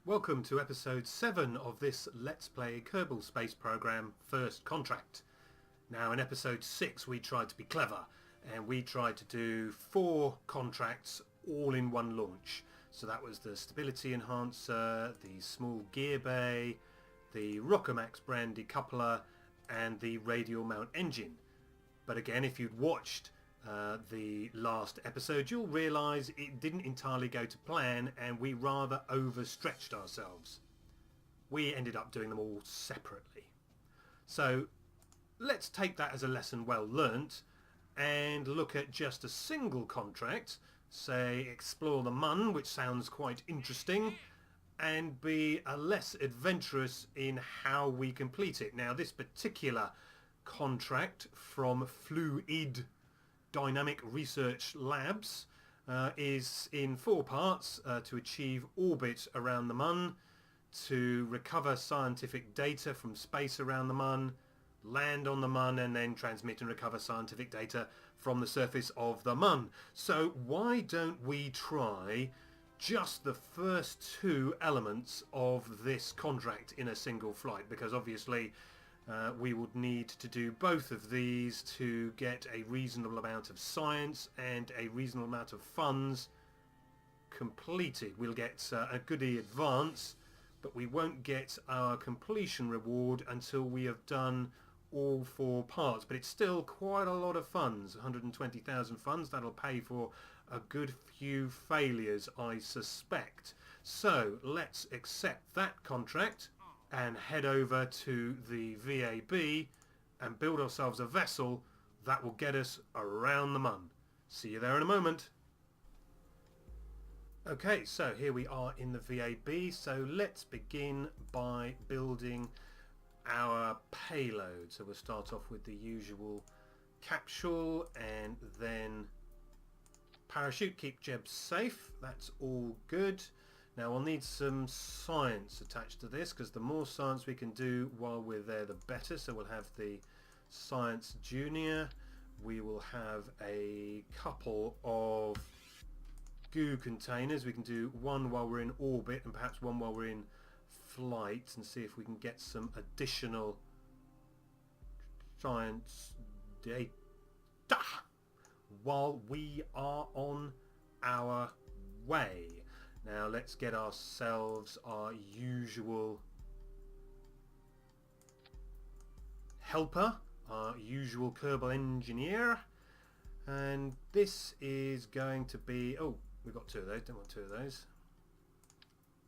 Welcome to episode 7 of this Let's Play Kerbal Space Program First Contract. Now in episode 6 we tried to be clever and we tried to do 4 contracts all in one launch. So that was the stability enhancer, the small gear bay, the Rockomax brand decoupler and the radial mount engine. But again, if you'd watched the last episode, you'll realise it didn't entirely go to plan and we rather overstretched ourselves. We ended up doing them all separately. So let's take that as a lesson well learnt and look at just a single contract, say explore the Mun, which sounds quite interesting, and be less adventurous in how we complete it. Now this particular contract from Fluid Dynamic Research Labs is in 4 parts: to achieve orbit around the Mun, to recover scientific data from space around the Mun, land on the Mun, and then transmit and recover scientific data from the surface of the Mun. So why don't we try just the first 2 elements of this contract in a single flight, because obviously we would need to do both of these to get a reasonable amount of science and a reasonable amount of funds completed. We'll get a goodie advance, but we won't get our completion reward until we have done all 4 parts. But it's still quite a lot of funds, 120,000 funds. That'll pay for a good few failures, I suspect. So let's accept that contract and head over to the VAB and build ourselves a vessel that will get us around the Mun. See you there in a moment. Okay, so here we are in the VAB. So let's begin by building our payload. So we'll start off with the usual capsule and then parachute, keep Jeb safe. That's all good. Now we'll need some science attached to this, because the more science we can do while we're there the better. So we'll have the Science Junior. We will have a couple of goo containers. We can do one while we're in orbit and perhaps one while we're in flight, and see if we can get some additional science data while we are on our way. Now let's get ourselves our usual helper, our usual Kerbal engineer, and this is going to be, oh, we've got 2 of those, don't want 2 of those.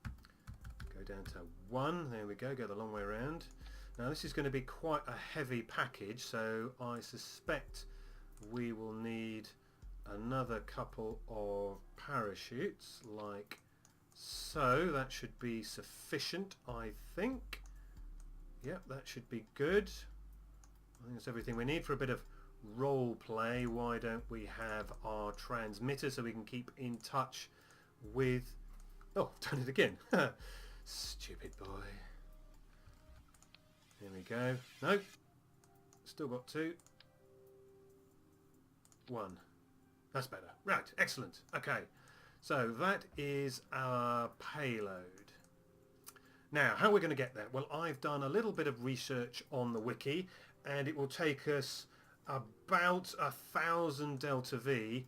Go down to 1, there we go the long way around. Now this is going to be quite a heavy package, so I suspect we will need another couple of parachutes like so. That should be sufficient, I think. Yep, that should be good. I think that's everything we need for a bit of role play. Why don't we have our transmitter so we can keep in touch with... Oh, I've done it again. Stupid boy. Here we go. Nope. Still got 2. 1. That's better. Right, excellent. Okay, so that is our payload. Now, how are we going to get there? Well, I've done a little bit of research on the wiki, and it will take us about 1,000 delta V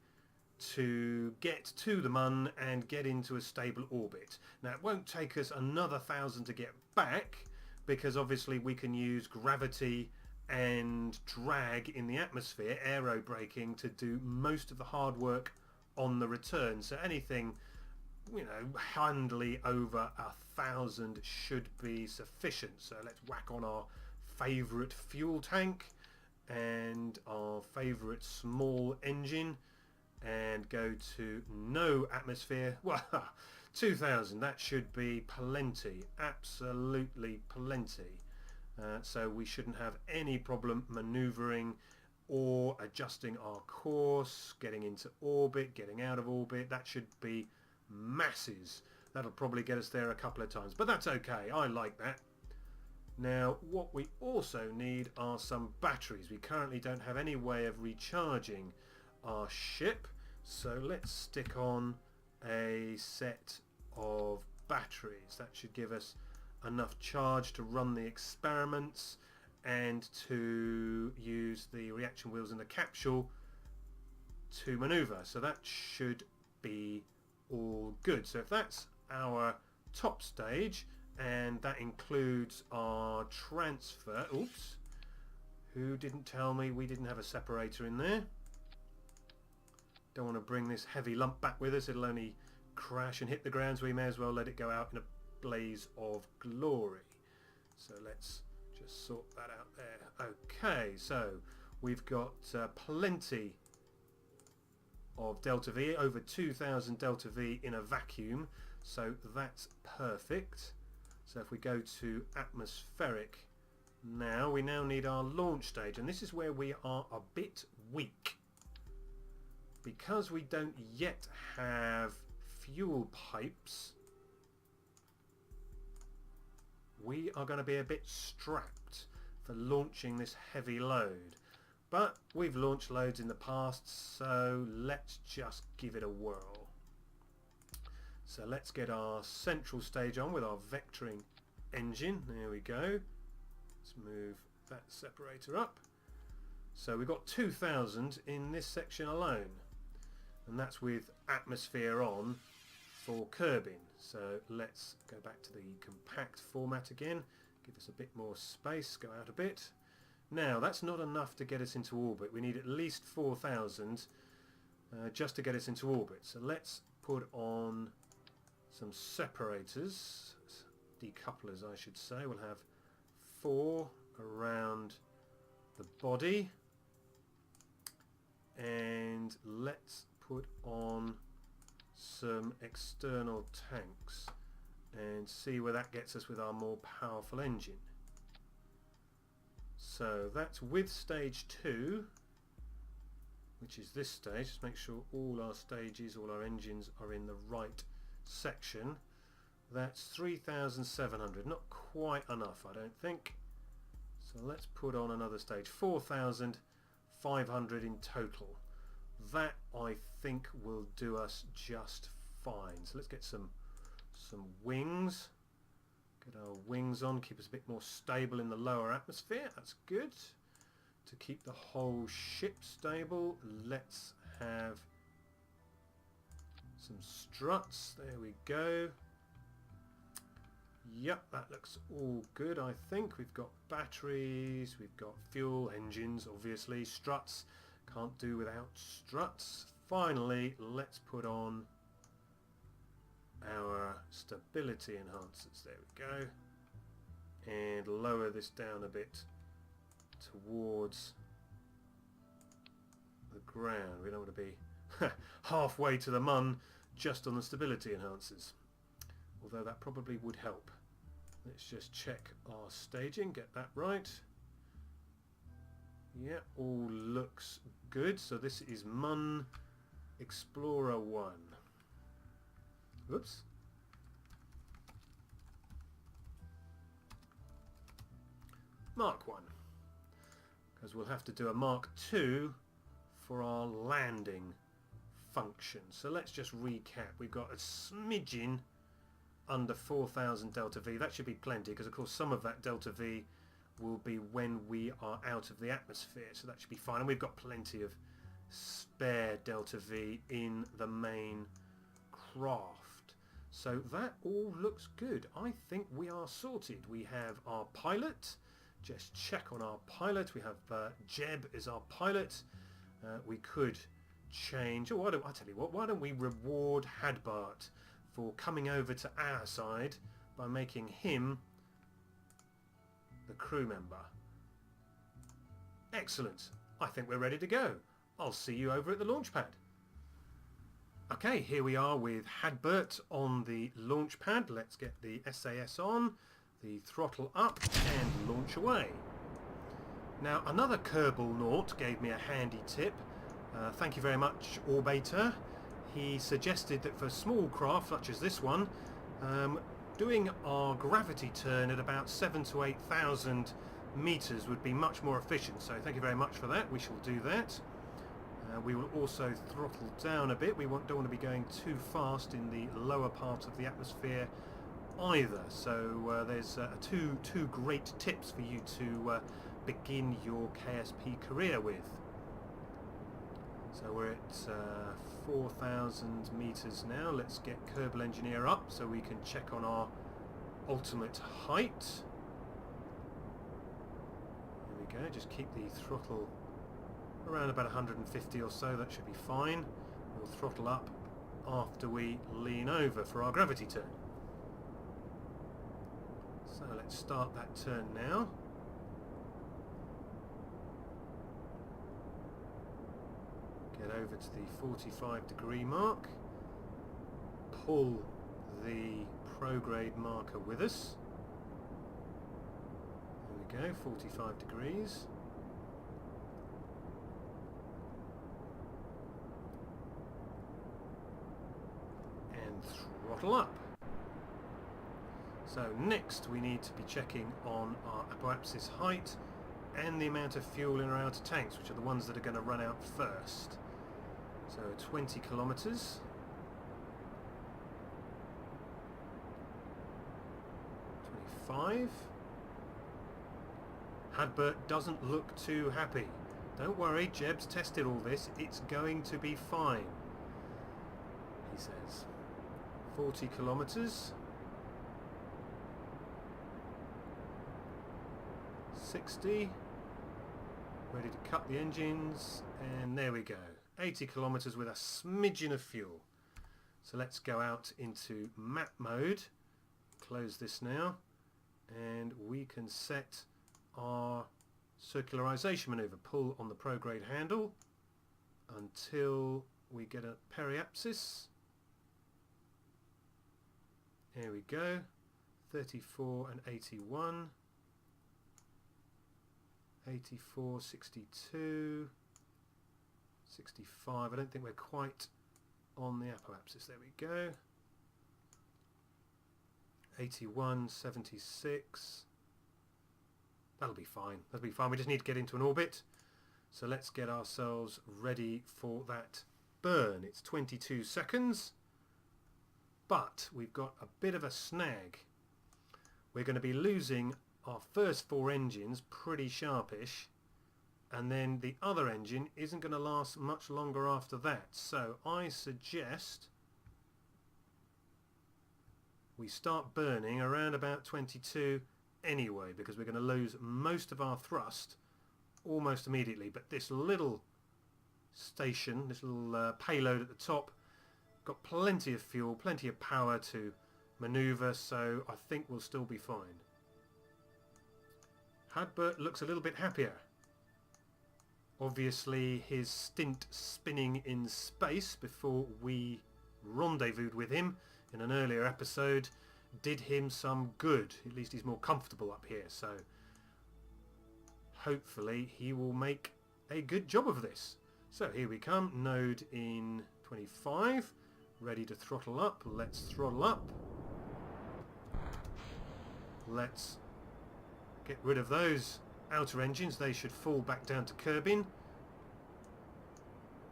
to get to the Mun and get into a stable orbit. Now, it won't take us another 1,000 to get back, because obviously we can use gravity and drag in the atmosphere, aero braking, to do most of the hard work on the return. So anything, you know, handily over 1,000 should be sufficient. So let's whack on our favourite fuel tank and our favourite small engine and go to no atmosphere. Well, 2,000, that should be plenty, absolutely plenty. So we shouldn't have any problem manoeuvring or adjusting our course, getting into orbit, getting out of orbit. That should be masses. That'll probably get us there a couple of times, but that's okay. I like that. Now what we also need are some batteries. We currently don't have any way of recharging our ship, so let's stick on a set of batteries. That should give us enough charge to run the experiments and to use the reaction wheels in the capsule to maneuver. So that should be all good. So if that's our top stage, and that includes our transfer, oops, who didn't tell me we didn't have a separator in there? Don't want to bring this heavy lump back with us, it'll only crash and hit the ground, so we may as well let it go out in a blaze of glory. So let's just sort that out there. Okay, so we've got plenty of delta V, over 2000 delta V in a vacuum, so that's perfect. So if we go to atmospheric now, we now need our launch stage, and this is where we are a bit weak. Because we don't yet have fuel pipes, we are going to be a bit strapped for launching this heavy load. But we've launched loads in the past, so let's just give it a whirl. So let's get our central stage on with our vectoring engine. There we go. Let's move that separator up. So we've got 2000 in this section alone, and that's with atmosphere on for curbing. So let's go back to the compact format again, give us a bit more space, go out a bit. Now that's not enough to get us into orbit, we need at least 4000 just to get us into orbit. So let's put on some separators, decouplers I should say. We'll have 4 around the body, and let's put on some external tanks and see where that gets us with our more powerful engine. So that's with stage 2, which is this stage. Just make sure all our stages, all our engines are in the right section. That's 3700, not quite enough I don't think. So let's put on another stage, 4500 in total. That I think will do us just fine. So let's get some wings. Get our wings on, keep us a bit more stable in the lower atmosphere. That's good. To keep the whole ship stable, let's have some struts. There we go. Yep, that looks all good I think. We've got batteries, we've got fuel, engines obviously, struts. Can't do without struts. Finally, let's put on our stability enhancers. There we go. And lower this down a bit towards the ground. We don't want to be halfway to the mun just on the stability enhancers. Although that probably would help. Let's just check our staging, get that right. Yeah, all looks good. So this is Mun Explorer 1. Whoops. Mark 1. Because we'll have to do a Mark 2 for our landing function. So let's just recap. We've got a smidgen under 4000 delta V. That should be plenty, because of course some of that delta V will be when we are out of the atmosphere, so that should be fine. And we've got plenty of spare delta V in the main craft. So that all looks good. I think we are sorted. We have our pilot. Just check on our pilot. We have Jeb as our pilot. We could change. Oh, I'll tell you what. Why don't we reward Hadbart for coming over to our side by making him the crew member. Excellent. I think we're ready to go. I'll see you over at the launch pad. Okay, here we are with Hadbart on the launch pad. Let's get the SAS on, the throttle up, and launch away. Now, another Kerbal Naut gave me a handy tip. Thank you very much, Orbator. He suggested that for small craft such as this one, doing our gravity turn at about 7,000 to 8,000 meters would be much more efficient. So thank you very much for that. We shall do that. We will also throttle down a bit. We don't want to be going too fast in the lower part of the atmosphere either. So there's two great tips for you to begin your KSP career with. So we're at 4,000 meters now. Let's get Kerbal Engineer up so we can check on our ultimate height. There we go. Just keep the throttle around about 150 or so. That should be fine. We'll throttle up after we lean over for our gravity turn. So let's start that turn now. Get over to the 45-degree mark. Pull the prograde marker with us. There we go, 45 degrees. And throttle up. So next we need to be checking on our apoapsis height and the amount of fuel in our outer tanks, which are the ones that are going to run out first. So 20 kilometers. 25. Hadbart doesn't look too happy. Don't worry, Jeb's tested all this. It's going to be fine, he says. 40 kilometers. 60. Ready to cut the engines, and there we go. 80 kilometers with a smidgen of fuel. So let's go out into map mode. Close this now, and we can set our circularization maneuver. Pull on the prograde handle until we get a periapsis. There we go. 34 and 81. 84, 62, 65. I don't think we're quite on the apoapsis. There we go. 81, 76. That'll be fine. That'll be fine. We just need to get into an orbit. So let's get ourselves ready for that burn. It's 22 seconds. But we've got a bit of a snag. We're going to be losing our first 4 engines pretty sharpish, and then the other engine isn't going to last much longer after that. So I suggest we start burning around about 22 anyway, because we're going to lose most of our thrust almost immediately. But this little station, this little payload at the top, got plenty of fuel, plenty of power to maneuver, so I think we'll still be fine. Hadbart looks a little bit happier. Obviously his stint spinning in space before we rendezvoused with him in an earlier episode did him some good. At least he's more comfortable up here, so hopefully he will make a good job of this. So here we come, node in 25, ready to throttle up. Let's throttle up. Let's get rid of those outer engines. They should fall back down to Kerbin.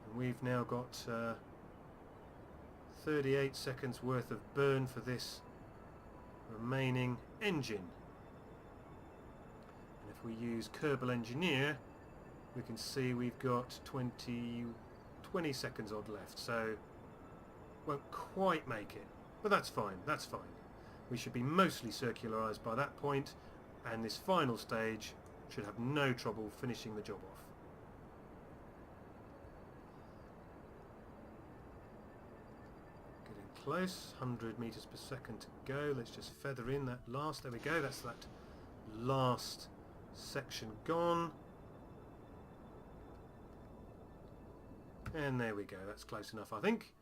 And we've now got 38 seconds worth of burn for this remaining engine. And if we use Kerbal Engineer, we can see we've got 20 seconds odd left. So won't quite make it. But that's fine, that's fine. We should be mostly circularized by that point, and this final stage should have no trouble finishing the job off. Getting close, 100 meters per second to go. Let's just feather in that last, there we go, that's that last section gone. And there we go, that's close enough, I think.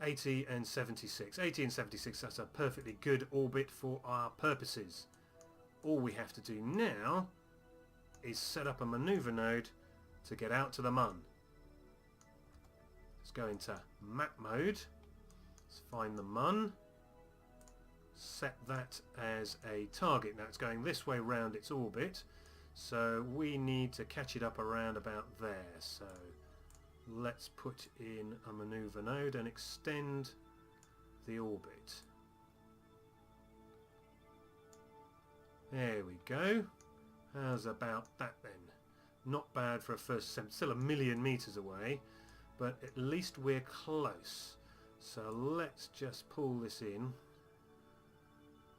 80 and 76. 80 and 76, that's a perfectly good orbit for our purposes. All we have to do now is set up a maneuver node to get out to the Mun. Let's go into map mode. Let's find the Mun. Set that as a target. Now it's going this way round its orbit, so we need to catch it up around about there. So let's put in a maneuver node and extend the orbit. There we go. How's about that then? Not bad for a first attempt. Still a million metres away, but at least we're close. So let's just pull this in.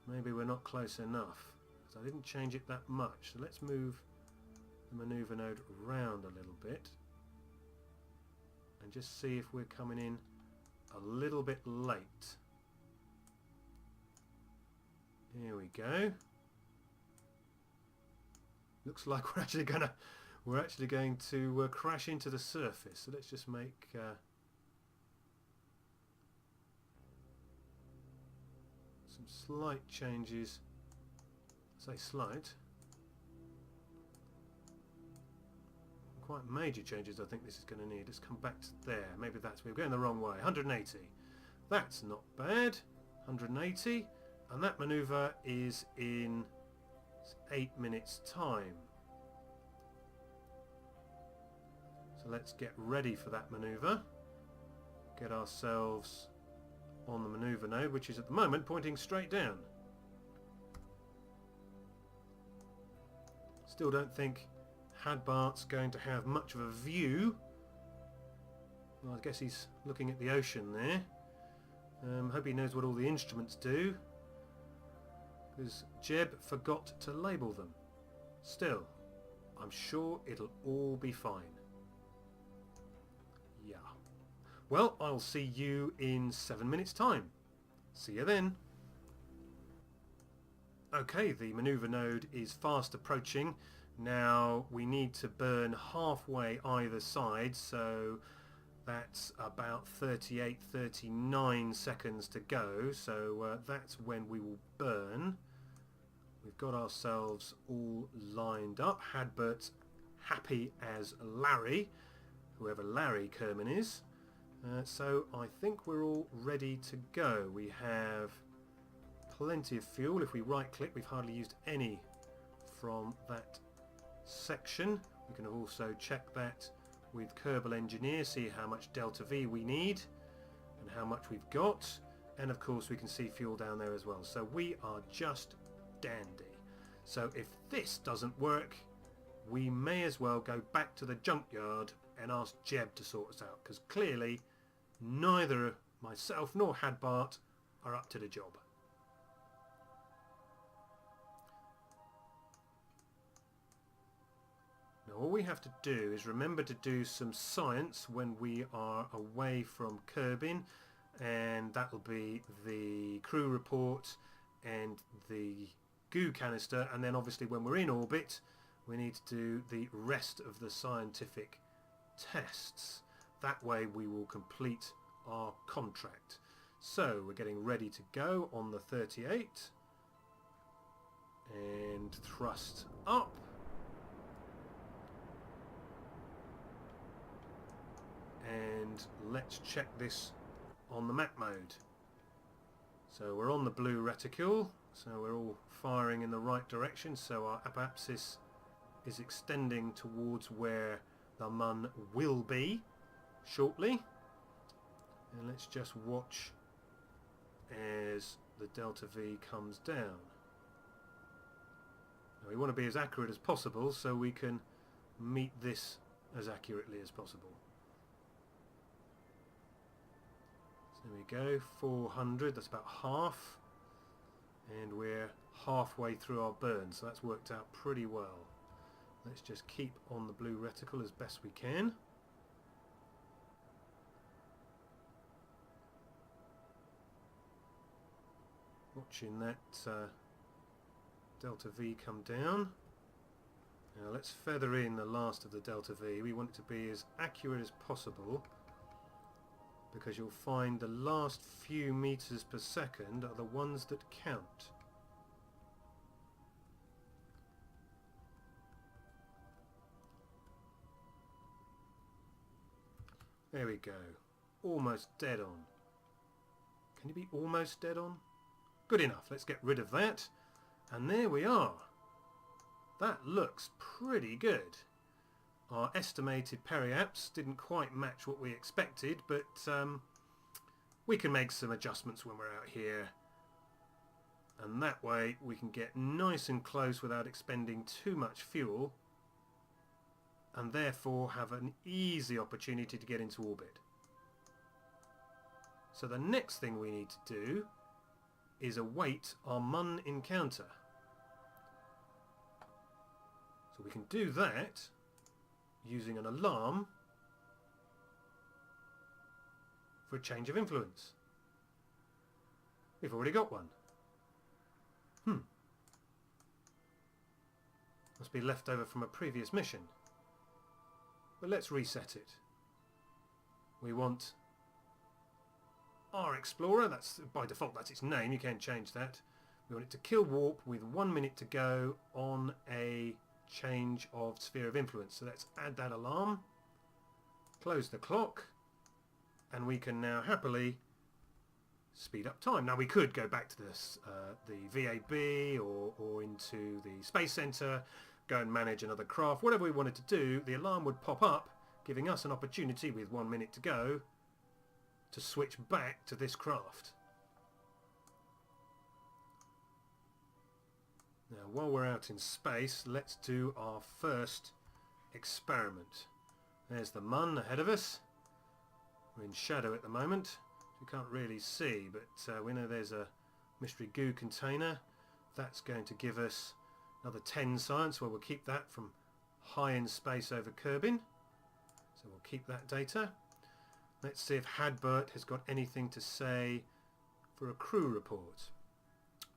Maybe we're not close enough, because I didn't change it that much. So let's move the manoeuvre node around a little bit and just see if we're coming in a little bit late. Here we go. Looks like we're actually going to crash into the surface. So let's just make some slight changes. I say slight. Quite major changes I think this is going to need. Let's come back to there. Maybe we're going the wrong way. 180. That's not bad. 180. And that manoeuvre is in 8 minutes time. So let's get ready for that manoeuvre. Get ourselves on the manoeuvre node, which is at the moment pointing straight down. Still don't think Hadbart's going to have much of a view. Well, I guess he's looking at the ocean there. Hope he knows what all the instruments do, because Jeb forgot to label them. Still, I'm sure it'll all be fine. Yeah. Well, I'll see you in 7 minutes time. See you then. Okay, the manoeuvre node is fast approaching. Now we need to burn halfway either side, so that's about 39 seconds to go. So that's when we will burn. We've got ourselves all lined up. Hadbart's happy as Larry, whoever Larry Kerman is. So I think we're all ready to go. We have plenty of fuel. If we right click, we've hardly used any from that section. We can also check that with Kerbal Engineer, see how much delta V we need and how much we've got, and of course we can see fuel down there as well. So we are just dandy. So if this doesn't work, we may as well go back to the junkyard and ask Jeb to sort us out, because clearly neither myself nor Hadbart are up to the job. All we have to do is remember to do some science when we are away from Kerbin, and that'll be the crew report and the goo canister, and then obviously when we're in orbit we need to do the rest of the scientific tests. That way we will complete our contract. So we're getting ready to go on the 38 and thrust up. And let's check this on the map mode. So we're on the blue reticule, so we're all firing in the right direction, so our apopsis is extending towards where the Mun will be shortly. And let's just watch as the delta V comes down. Now we want to be as accurate as possible so we can meet this as accurately as possible. There we go, 400, that's about half, and we're halfway through our burn, so that's worked out pretty well. Let's just keep on the blue reticle as best we can. Watching that delta V come down. Now let's feather in the last of the delta V. We want it to be as accurate as possible, because you'll find the last few meters per second are the ones that count. There we go. Almost dead on. Can you be almost dead on? Good enough. Let's get rid of that. And there we are. That looks pretty good. Our estimated periaps didn't quite match what we expected, but we can make some adjustments when we're out here. and that way we can get nice and close without expending too much fuel, and therefore have an easy opportunity to get into orbit. So the next thing we need to do is await our Mun encounter. So we can do that using an alarm for a change of influence. We've already got one. Must be left over from a previous mission. But let's reset it. We want our Explorer, that's by default that's its name, you can't change that. We want it to kill warp with 1 minute to go on a change of sphere of influence. So let's add that alarm, close the clock, and we can now happily speed up time. Now we could go back to this, the VAB or into the Space Centre, go and manage another craft, whatever we wanted to do. The alarm would pop up, giving us an opportunity with 1 minute to go to switch back to this craft. Now while we're out in space, let's do our first experiment. There's the Mun ahead of us. We're in shadow at the moment. We can't really see, but we know there's a mystery goo container. That's going to give us another 10 science, where we'll keep that from high in space over Kerbin. So we'll keep that data. Let's see if Hadbart has got anything to say for a crew report.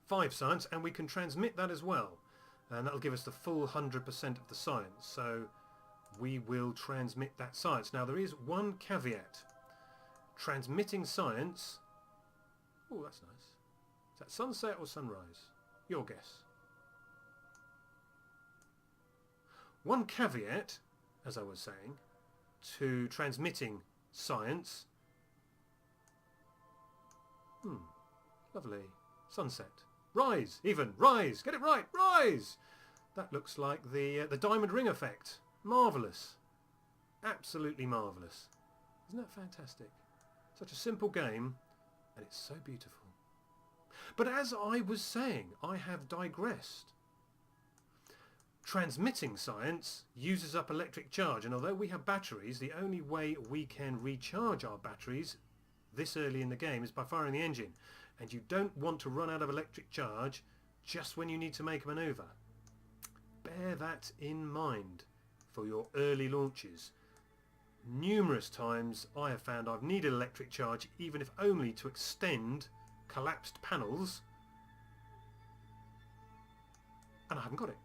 5 science, and we can transmit that as well. And that'll give us the full 100% of the science. So we will transmit that science. Now there is one caveat. Transmitting science... Oh, that's nice. Is that sunset or sunrise? Your guess. One caveat, as I was saying, to transmitting science... lovely. Sunset. Rise, even. Rise. Get it right. Rise! That looks like the diamond ring effect. Marvellous. Absolutely marvellous. Isn't that fantastic? Such a simple game, and it's so beautiful. But as I was saying, I have digressed. Transmitting science uses up electric charge, and although we have batteries, the only way we can recharge our batteries this early in the game is by firing the engine. And you don't want to run out of electric charge just when you need to make a manoeuvre. Bear that in mind for your early launches. Numerous times I have found I've needed electric charge, even if only to extend collapsed panels, and I haven't got it.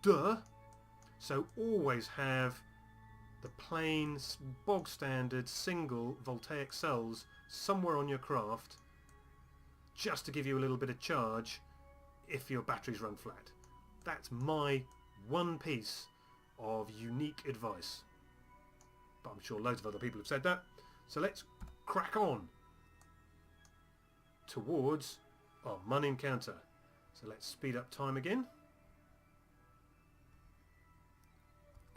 Duh! So always have the plain, bog standard, single voltaic cells somewhere on your craft, just to give you a little bit of charge if your batteries run flat. That's my one piece of unique advice. But I'm sure loads of other people have said that. So let's crack on towards our Mun encounter. So let's speed up time again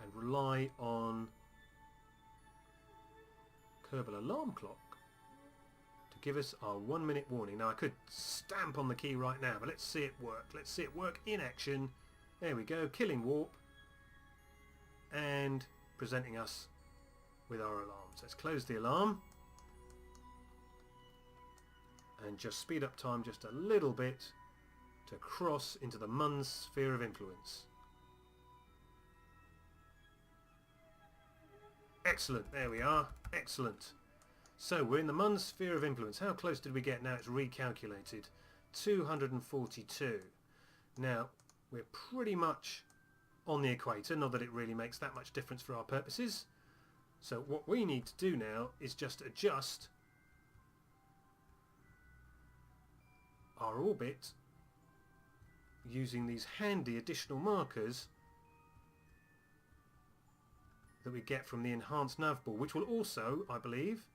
and rely on Kerbal alarm clock to give us our 1 minute warning. Now I could stamp on the key right now, but let's see it work. Let's see it work in action. There we go, killing warp and presenting us with our alarms. Let's close the alarm and just speed up time just a little bit to cross into the Mun's sphere of influence. Excellent, there we are, excellent. So we're in the Mun's sphere of influence. How close did we get? Now it's recalculated. 242. Now we're pretty much on the equator, not that it really makes that much difference for our purposes. So what we need to do now is just adjust our orbit using these handy additional markers that we get from the enhanced navball, which will also, I believe,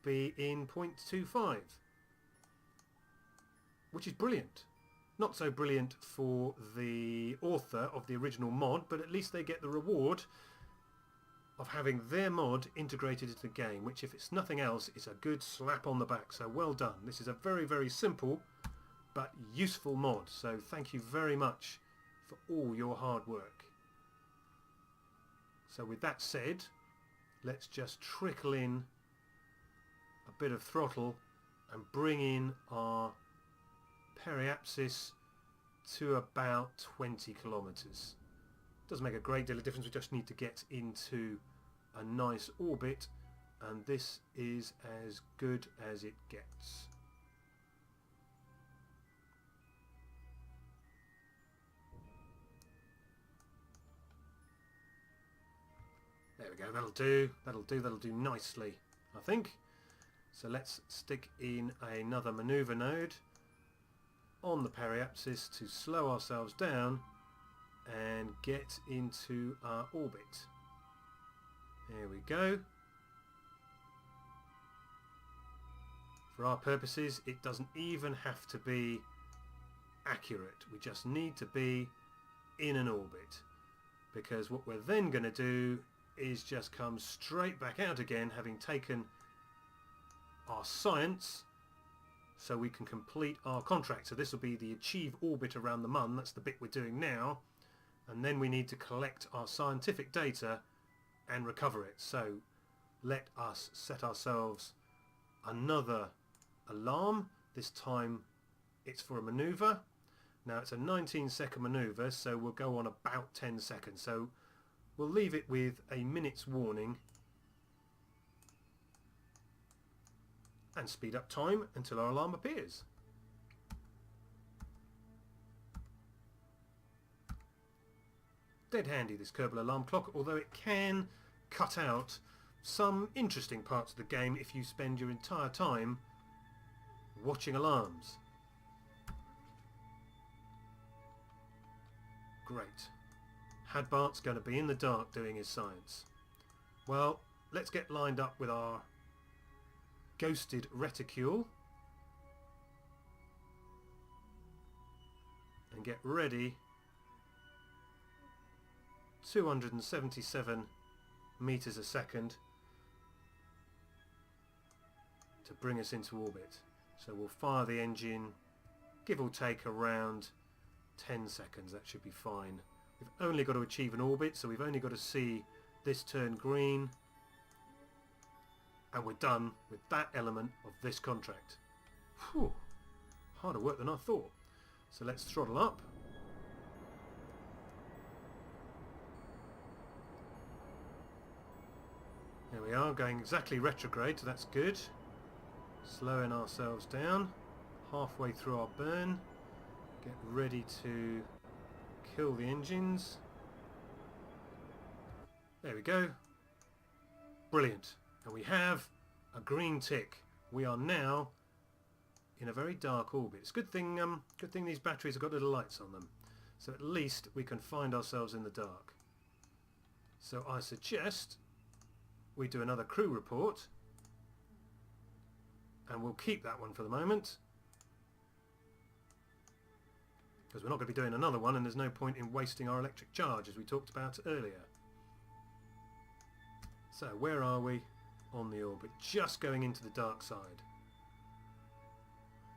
be in 0.25, which is brilliant. Not so brilliant for the author of the original mod, but at least they get the reward of having their mod integrated into the game, which if it's nothing else is a good slap on the back. So well done. This is a very, very simple but useful mod. So thank you very much for all your hard work. So with that said, let's just trickle in a bit of throttle and bring in our periapsis to about 20 kilometers. Doesn't make a great deal of difference, we just need to get into a nice orbit, and this is as good as it gets. There we go, that'll do nicely, I think. So let's stick in another maneuver node on the periapsis to slow ourselves down and get into our orbit. There we go. For our purposes, it doesn't even have to be accurate. We just need to be in an orbit, because what we're then going to do is just come straight back out again, having taken our science, so we can complete our contract. So this will be the achieve orbit around the Mun. That's the bit we're doing now, and then we need to collect our scientific data and recover it. So let us set ourselves another alarm. This time it's for a maneuver. Now it's a 19-second maneuver, so we'll go on about 10 seconds. So we'll leave it with a minute's warning and speed up time until our alarm appears. Dead handy, this Kerbal alarm clock, although it can cut out some interesting parts of the game if you spend your entire time watching alarms. Great. Hadbart's going to be in the dark doing his science. Well, let's get lined up with our ghosted reticule and get ready. 277 meters a second to bring us into orbit. So we'll fire the engine, give or take around 10 seconds. That should be fine. We've only got to achieve an orbit, so we've only got to see this turn green, and we're done with that element of this contract. Whew, harder work than I thought. So let's throttle up. There we are, going exactly retrograde, so that's good. Slowing ourselves down, halfway through our burn. Get ready to kill the engines. There we go. Brilliant. And we have a green tick. We are now in a very dark orbit. It's a good thing these batteries have got little lights on them. So at least we can find ourselves in the dark. So I suggest we do another crew report, and we'll keep that one for the moment, because we're not going to be doing another one, and there's no point in wasting our electric charge, as we talked about earlier. So where are we on the orbit? Just going into the dark side.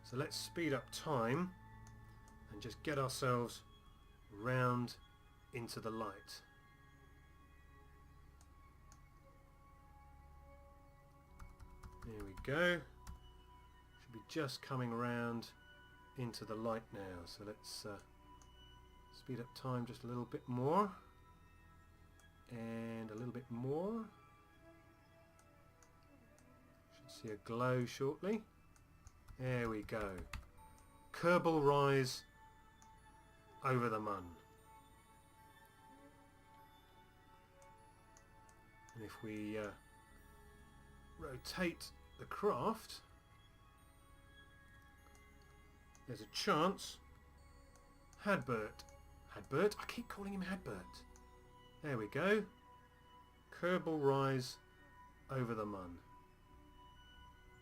So let's speed up time and just get ourselves round into the light. There we go. Should be just coming around into the light now. So let's speed up time just a little bit more. And a little bit more. Should see a glow shortly. There we go. Kerbal Rise over the Mun. And if we rotate the craft, there's a chance Hadbart, I keep calling him Hadbart. There we go. Kerbal Rise over the Mun.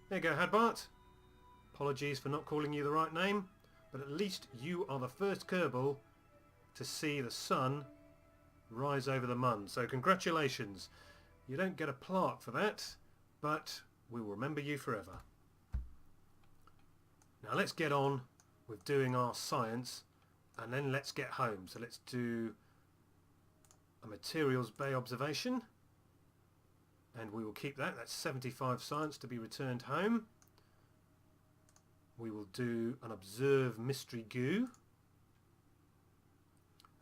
There you go, Hadbart. Apologies for not calling you the right name, but at least you are the first Kerbal to see the sun rise over the Mun. So congratulations. You don't get a plaque for that, but we'll remember you forever. Now let's get on with doing our science, and then let's get home. So let's do a materials bay observation, and we will keep that. That's 75 science to be returned home. We will do an observe mystery goo,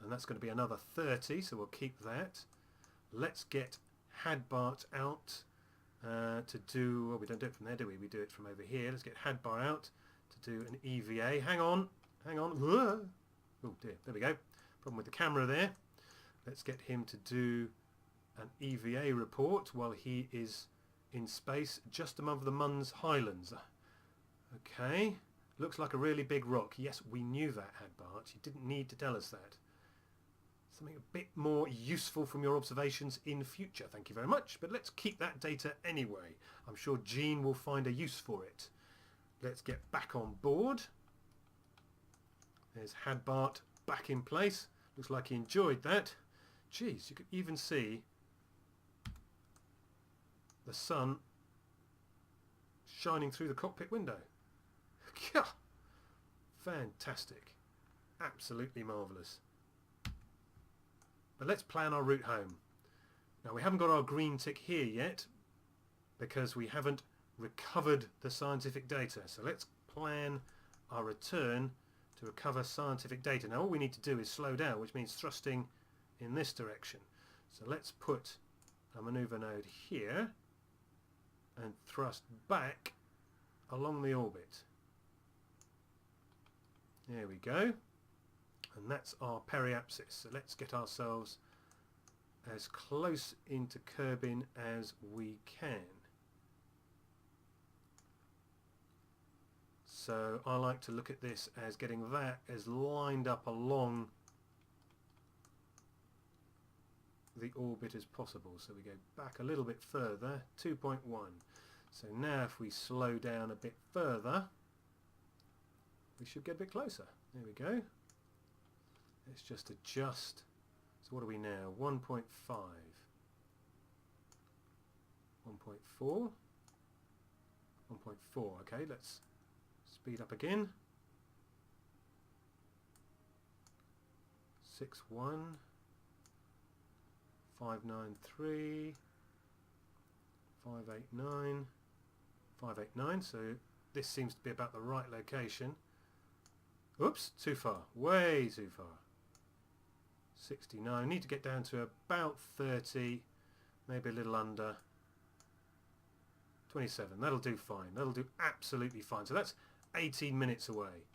and that's going to be another 30, so we'll keep that. Let's get Hadbart out to do, well, we don't do it from there, do we? We do it from over here. Let's get Hadbart out to do an EVA. Hang on. Oh dear, there we go. Problem with the camera there. Let's get him to do an EVA report while he is in space just above the Munns Highlands. Okay, looks like a really big rock. Yes, we knew that, Hadbart. You didn't need to tell us that. Something a bit more useful from your observations in future. Thank you very much. But let's keep that data anyway. I'm sure Jean will find a use for it. Let's get back on board. There's Hadbart back in place. Looks like he enjoyed that. Geez, you could even see the sun shining through the cockpit window. Fantastic. Absolutely marvellous. But let's plan our route home. Now, we haven't got our green tick here yet because we haven't recovered the scientific data. So let's plan our return to recover scientific data. Now all we need to do is slow down, which means thrusting in this direction. So let's put a manoeuvre node here and thrust back along the orbit. There we go. And that's our periapsis. So let's get ourselves as close into Kerbin as we can. So I like to look at this as getting that as lined up along the orbit as possible. So we go back a little bit further, 2.1. So now if we slow down a bit further, we should get a bit closer. There we go. Let's just adjust. So what are we now? 1.5. 1.4. 1.4. Okay, let's speed up again. 6.1. 593. 589. 589. So this seems to be about the right location. Oops, too far. Way too far. 69. Need to get down to about 30, maybe a little under. 27. That'll do fine. That'll do absolutely fine. So that's 18 minutes away.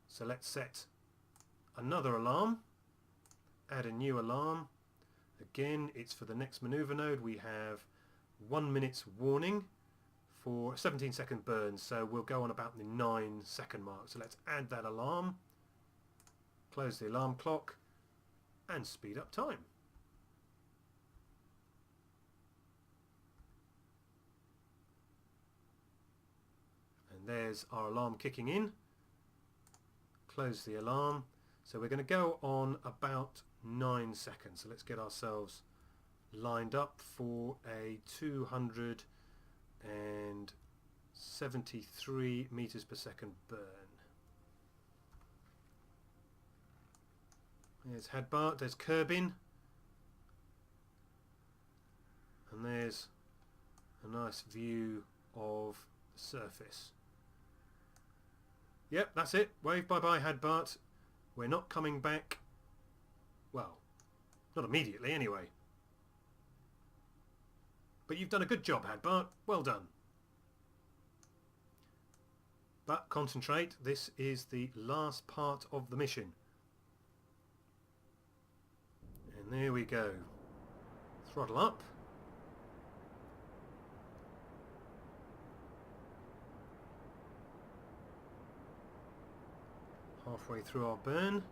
So let's set another alarm. Add a new alarm. Again, it's for the next maneuver node. We have 1 minute's warning for a 17-second burn. So we'll go on about the 9-second mark. So let's add that alarm. Close the alarm clock. And speed up time. And there's our alarm kicking in. Close the alarm. So we're going to go on about 9 seconds. So let's get ourselves lined up for a 273 meters per second burn. There's Hadbart, there's Kerbin, and there's a nice view of the surface. Yep, that's it. Wave bye-bye, Hadbart. We're not coming back. Well, not immediately anyway. But you've done a good job, Hadbart. Well done. But concentrate, this is the last part of the mission. And there we go. Throttle up. Halfway through our burn.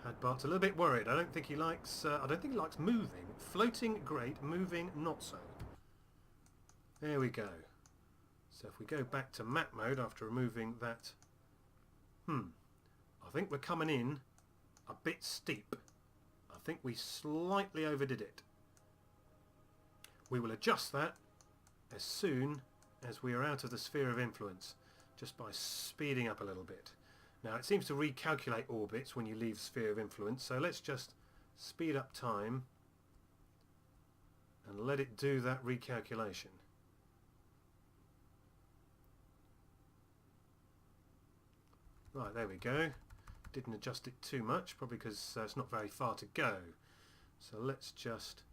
Hadbart's a little bit worried. I don't think he likes moving. Floating, great. Moving, not so. There we go. So if we go back to map mode after removing that, I think we're coming in a bit steep. I think we slightly overdid it. We will adjust that as soon as we are out of the sphere of influence, just by speeding up a little bit. Now it seems to recalculate orbits when you leave sphere of influence, so let's just speed up time and let it do that recalculation. Right, there we go. Didn't adjust it too much, probably because it's not very far to go. So let's just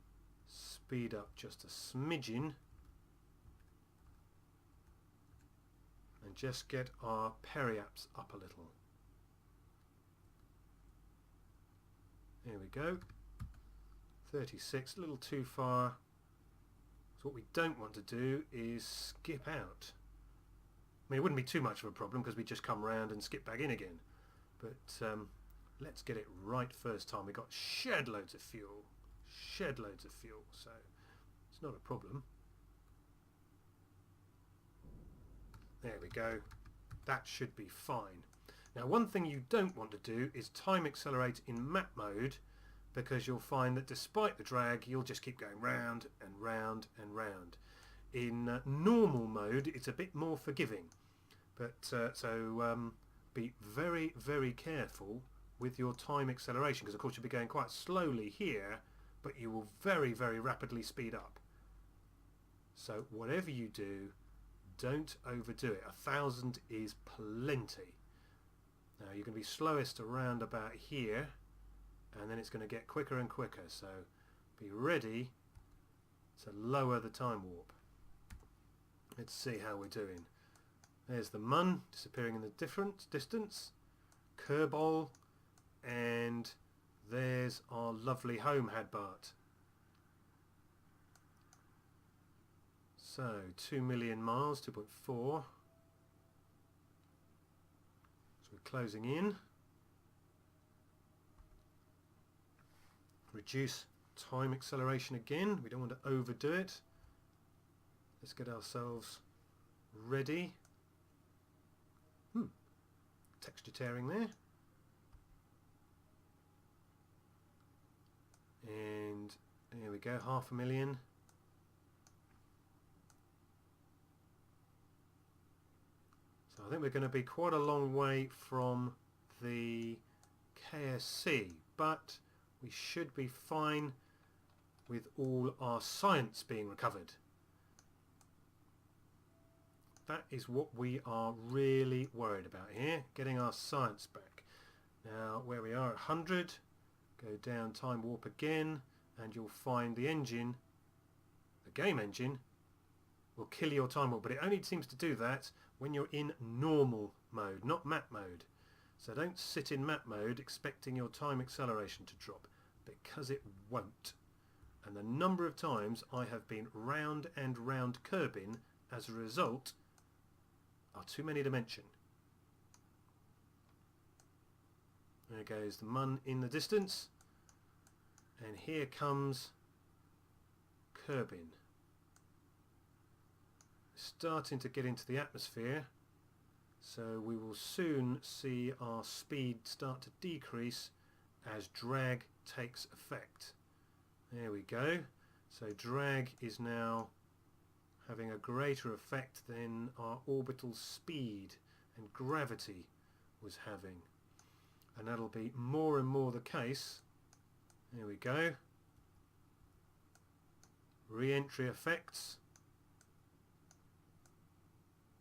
speed up just a smidgen and just get our periaps up a little. There we go. 36, a little too far. So what we don't want to do is skip out. I mean, it wouldn't be too much of a problem because we just come round and skip back in again. But let's get it right first time. We got shed loads of fuel. Shed loads of fuel, so it's not a problem. There we go. That should be fine. Now, one thing you don't want to do is time accelerate in map mode, because you'll find that despite the drag, you'll just keep going round and round and round. In normal mode, it's a bit more forgiving, but be very, very careful with your time acceleration, because of course you'll be going quite slowly here, but you will very, very rapidly speed up. So whatever you do, don't overdo it. 1,000 is plenty. Now you're going to be slowest around about here, and then it's going to get quicker and quicker, so be ready to lower the time warp. Let's see how we're doing. There's the Mun disappearing in the different distance, Kerbol, and there's our lovely home Hadbart. So 2 million miles, 2.4. So we're closing in. Reduce time acceleration again. We don't want to overdo it. Let's get ourselves ready. Texture tearing there. And there we go, 500,000. So I think we're going to be quite a long way from the KSC, but we should be fine with all our science being recovered. That is what we are really worried about here, getting our science back. Now where we are at 100, go down time warp again, and you'll find the engine, the game engine, will kill your time warp, but it only seems to do that when you're in normal mode, not map mode. So don't sit in map mode expecting your time acceleration to drop, because it won't. And the number of times I have been round and round Kerbin as a result are too many to mention. There goes the Mun in the distance, and here comes Kerbin. Starting to get into the atmosphere, so we will soon see our speed start to decrease as drag takes effect. There we go. So drag is now having a greater effect than our orbital speed and gravity was having, and that'll be more and more the case. There we go. Re-entry effects.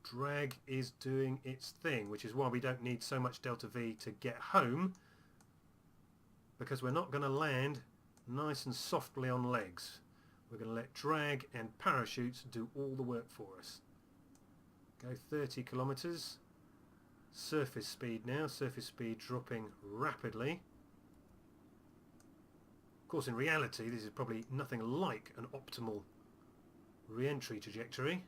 Drag is doing its thing, which is why we don't need so much delta V to get home, because we're not going to land nice and softly on legs. We're going to let drag and parachutes do all the work for us. Go 30 kilometers. Surface speed now. Surface speed dropping rapidly. Of course, in reality, this is probably nothing like an optimal re-entry trajectory.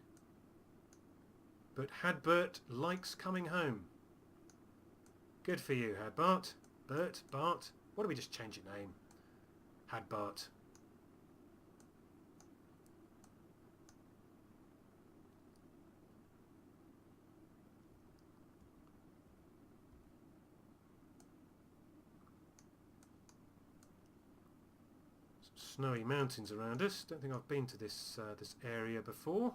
But Hadbart likes coming home. Good for you, Hadbart. Bart. Why don't we just change your name? Hadbart. Snowy mountains around us. Don't think I've been to this this area before.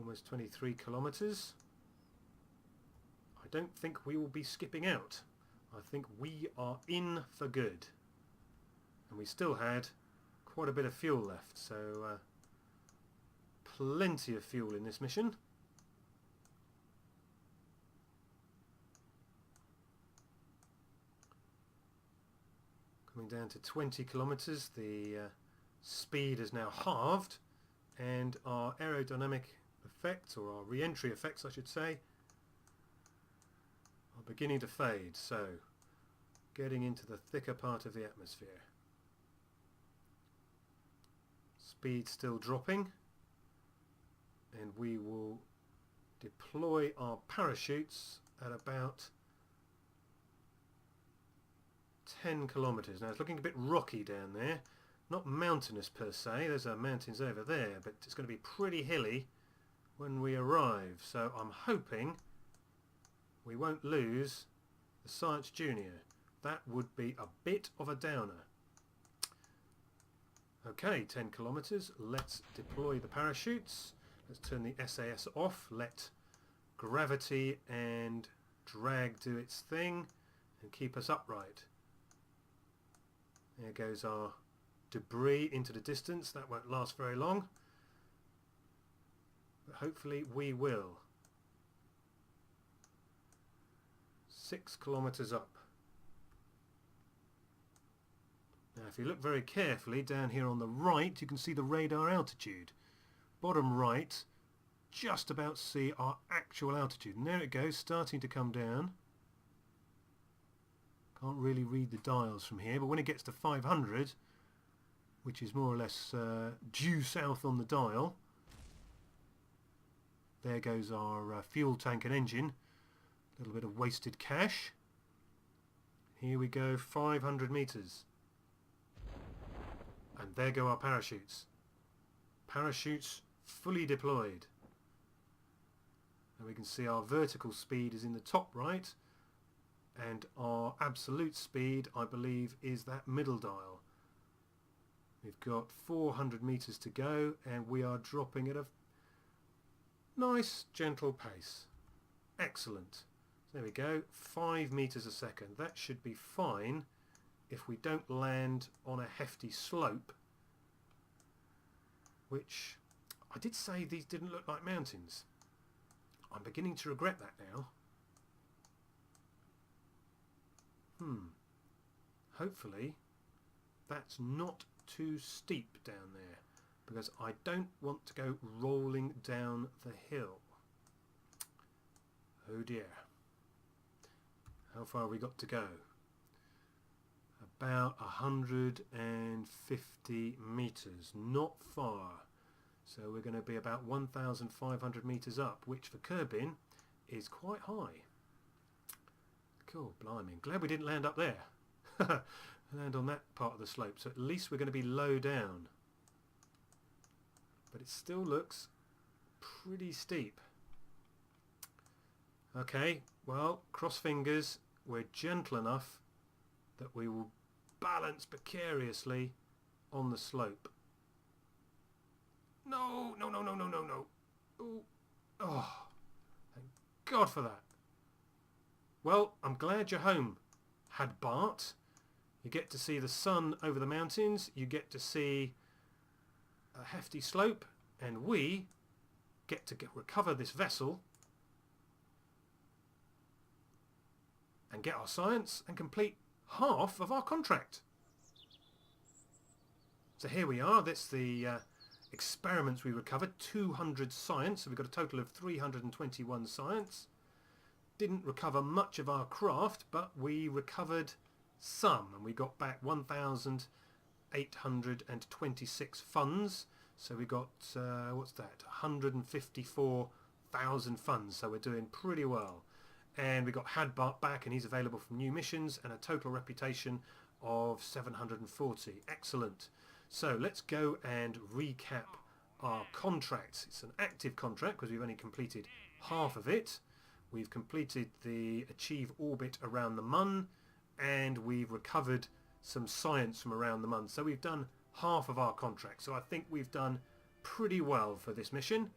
Almost 23 kilometres. I don't think we will be skipping out. I think we are in for good. And we still had quite a bit of fuel left, so plenty of fuel in this mission. Coming down to 20 kilometres, the speed is now halved, and our aerodynamic effects, or our re-entry effects I should say, are beginning to fade, so getting into the thicker part of the atmosphere. Speed still dropping, and we will deploy our parachutes at about 10 kilometres. Now it's looking a bit rocky down there, not mountainous per se, there's mountains over there, but it's going to be pretty hilly when we arrive, so I'm hoping we won't lose the Science Junior. That would be a bit of a downer. Okay, 10 kilometres, let's deploy the parachutes, let's turn the SAS off, let gravity and drag do its thing and keep us upright. There goes our debris into the distance. That won't last very long, but hopefully we will. 6 kilometres up. Now if you look very carefully down here on the right, you can see the radar altitude. Bottom right, just about see our actual altitude, and there it goes, starting to come down. Can't really read the dials from here, but when it gets to 500, which is more or less due south on the dial, there goes our fuel tank and engine. A little bit of wasted cash. Here we go, 500 metres. And there go our parachutes. Parachutes fully deployed. And we can see our vertical speed is in the top right, and our absolute speed, I believe, is that middle dial. We've got 400 metres to go, and we are dropping at a nice gentle pace. Excellent. There we go, 5 metres a second. That should be fine if we don't land on a hefty slope, which I did say these didn't look like mountains. I'm beginning to regret that now. Hopefully that's not too steep down there, because I don't want to go rolling down the hill. Oh dear. How far have we got to go? About 150 metres, not far. So we're going to be about 1,500 metres up, which for Kerbin is quite high. Cool, blimey. Glad we didn't land up there. Land on that part of the slope, so at least we're going to be low down. But it still looks pretty steep. Okay, well, cross fingers, we're gentle enough that we will balance precariously on the slope. No, no, no, no, no, no, no. Ooh. Oh, thank God for that. Well, I'm glad you're home, Hadbart. You get to see the sun over the mountains, you get to see a hefty slope, and we get to recover this vessel and get our science and complete half of our contract. So here we are, that's the experiments we recovered, 200 science, so we've got a total of 321 science. Didn't recover much of our craft, but we recovered some, and we got back 1,826 funds, so we got, what's that, 154,000 funds, so we're doing pretty well. And we got Hadbart back, and he's available for new missions, and a total reputation of 740. Excellent. So let's go and recap our contracts. It's an active contract because we've only completed half of it. We've completed the achieve orbit around the Mun, and we've recovered some science from around the Mun. So we've done half of our contract. So I think we've done pretty well for this mission.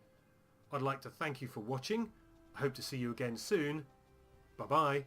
I'd like to thank you for watching. I hope to see you again soon. Bye bye.